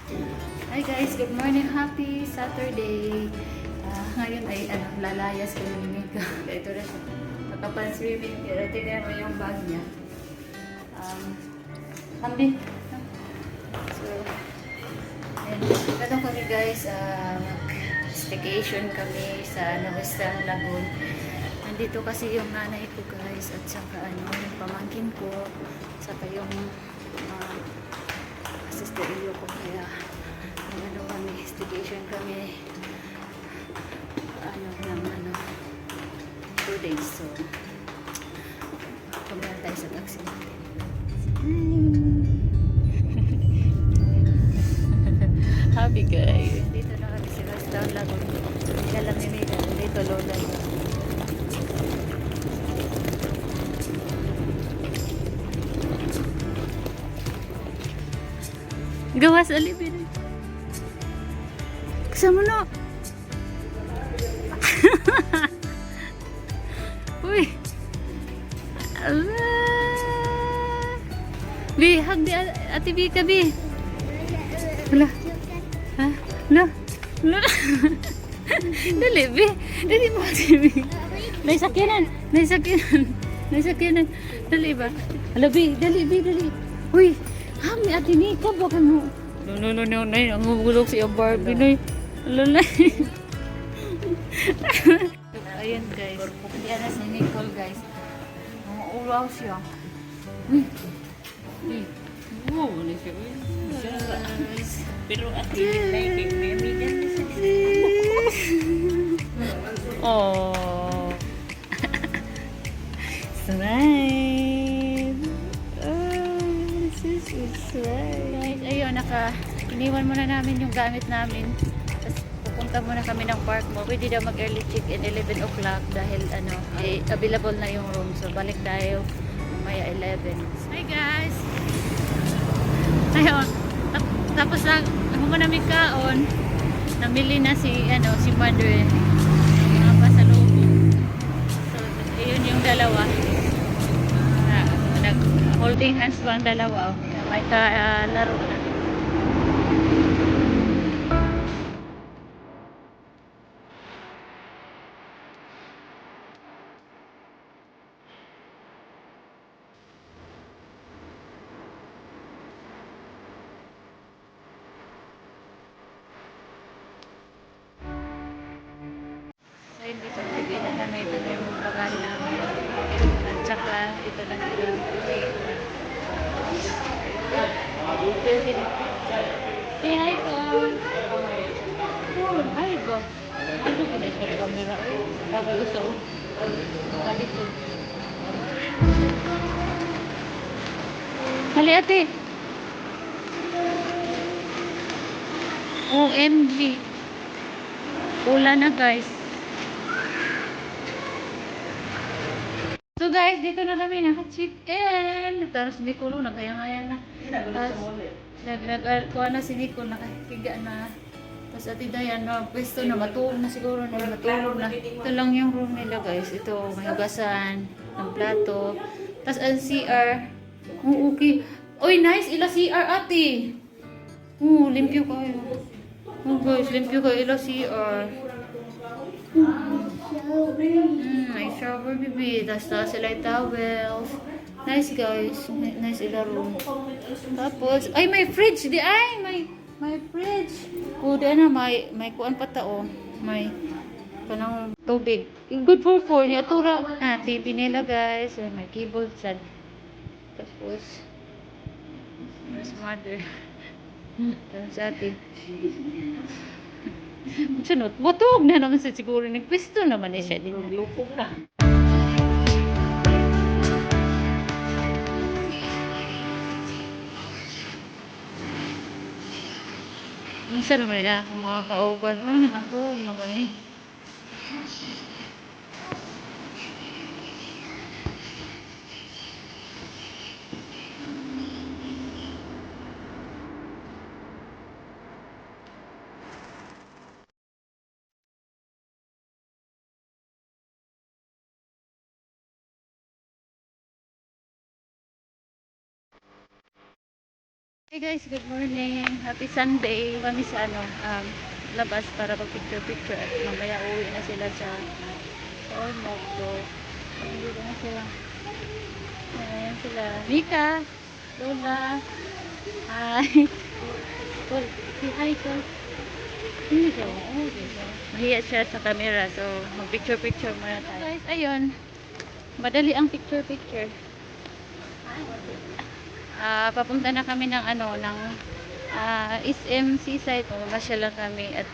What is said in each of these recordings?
Hi guys, good morning. Happy Saturday. Ngayon ay lalayas kami ni Mika. Ito na siya. Nakapan-swimming. Tignan mo yung bag niya. Kami. So, and ganun kami guys. Staycation kami sa Western Lagoon. Nandito kasi yung nanay ko guys. At saka yung pamangkin ko. Saka yung sister iyo ko. Kaya kami, staycation kami ng 2 days. So pumunta tayo sa taxi natin. Happy guys, dito na kami sa Western Lagoon. Alam ni Mika dito lola niya. Gawas alibin. Kasama na. Uy. Bi, hag di ati Bi ka Bi. Wala. Ha? Wala. Wala. Dali Bi. Dali mo ati Bi. May sakyanan. May sakyanan. May sakyanan. Dali ba? Hala Bi. Dali Bi. Dali. Uy. Hag ni ati Mika. Baka mo. No. Ang gugulog siya Barbie. No. Lalay. Ayan guys. Yan na si Nicole guys. Ulaw siya. Wow, ano siya. Pero at least may dyan sa Oh. Smile. Oh, this is so smile. Guys, ayun, iniwan muna namin yung gamit namin. Pupunta muna kami ng park mo. Pwede daw mag-early check-in 11 o'clock dahil available na yung room. So balik tayo maya 11. Hi guys! Ayun. Tapos lang, ako muna may kaon. Namili na si mother. Mga pasalubong. So, ayun yung dalawa. Nag-holding hands ba ang dalawa? May laro na. Ayun, dito sige na namin ito yung bagahe namin. At saka ito na yung say hi po. Hi po. Ano ko na siya camera? Sabi gusto. Sabi ko. Hali ate. OMG. Ulan na guys. So guys, dito na kami naka-check-in. Tapos Nicolo, nagayang-ayang na. Tapos, kuha na si Nicolo, nakahiga na. Tapos ati Dayan, pwesto na, matulog na siguro na, matulog na. Ito lang yung room nila guys. Ito, may hugasan, ng plato. Tapos ang CR. Oh, okay. Oy, nice, ila CR ate. Limpyo kayo. Oh guys, limpyo kayo, ila CR. May shower baby. Tapos sila yung towels. Nice guys. Nice ila room. Tapos, ay may fridge. May fridge. Di na, may kuan pa tao. May kanang tubig. Good for four. Yatura. TV nila guys. May keyboard sad. Tapos, mas mother. Tapos ate. Sunod, butog na naman sa siguro. Nagpwesto naman siya din. lupog na. Minsan naman nila kung mga kauban. Ako, naman eh. Hey guys, good morning. Happy Sunday. Kami sa labas para mag-picture-picture at mamaya uwi na sila sa Ormoc. So, dito na sila. Ayan sila. Mika! Lola! Hi! Col, say hi, Col. Hindi siya. Mahiya siya sa camera. So, mag-picture-picture muna tayo. Guys, ayun. Madali ang picture-picture. Papunta na kami ng SM Seaside. Mamasya lang kami at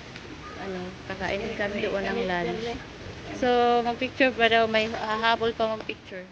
kakain din kami doon ng lunch. So, mag-picture pa daw. May habol pa mag-picture.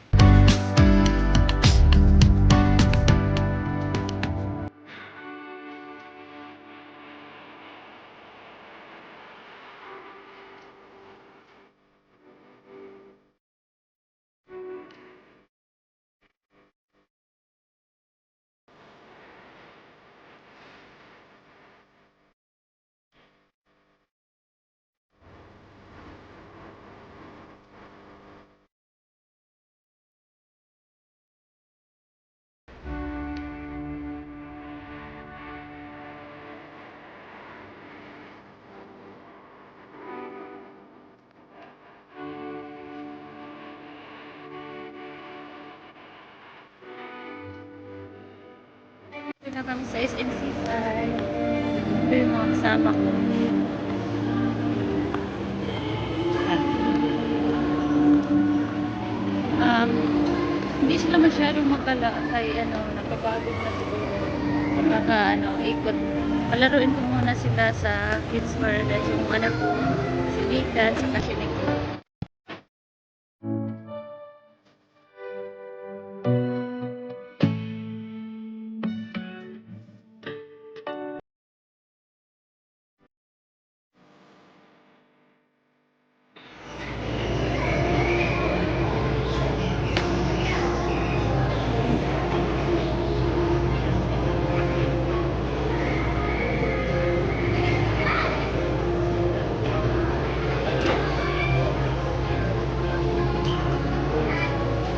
Ito na kami sa SM Seaside. Ito yung mga kasama ko. Hindi sila masyadong magala kay nagpapagod na siguro. Ikot. Palaruin ko muna sila sa Kids Paradise. Yung anak ko, si Mika, saka si Nico.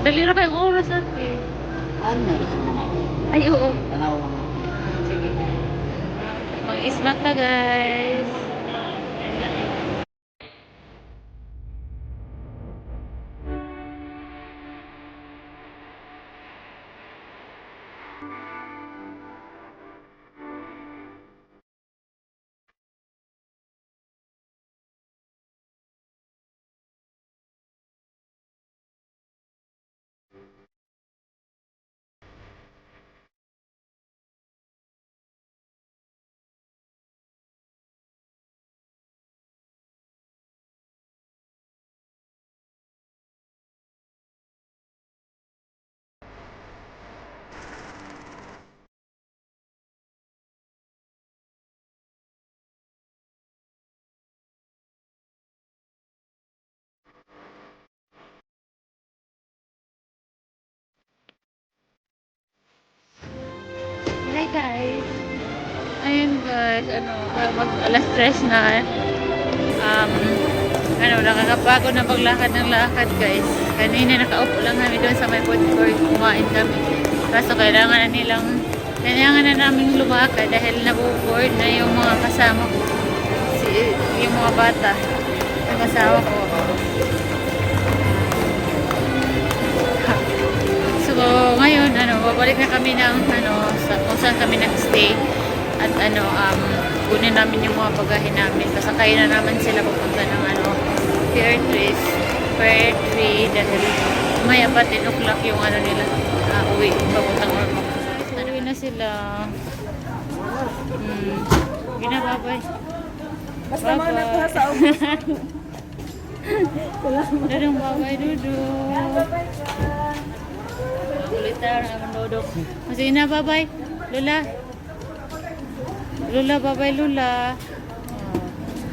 Dali na kayong oras natin. Ano? Ay, oo. Tanaw mo. Sige. Mag-ismak na, guys. Hi, guys. Ayun, guys. Alas 3 na. Nakakapagod na paglakad ng lakad, guys. Kanina nakaupo lang kami doon sa may food court. Kumain kami. Kaso kailangan na namin lumakad dahil nabuboard na yung mga kasama ko. Yung mga bata. Yung kasama ko. So, ngayon, babalik na kami ng, kung saan kami nag-stay. At, kunin namin yung mga bagahe namin. Kasakay na naman sila papunta ng, Fair 3 dahil maya pa 10 o'clock yung nila uwi papuntang Ormoc. Uwi na sila. Binababay. Basta mga nakuha sa August. Dudong babay, dudong. Kulitar naman dudong. Sige na, babay. Lula. Lula, babay, Lula.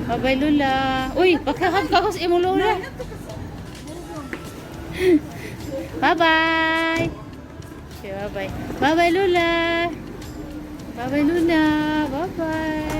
Babay, Lula. Uy, pagkakag ka ko sa imong Lula. Bye-bye. Okay, bye-bye. Bye-bye, Lula. Bye-bye, Lula. Bye-bye.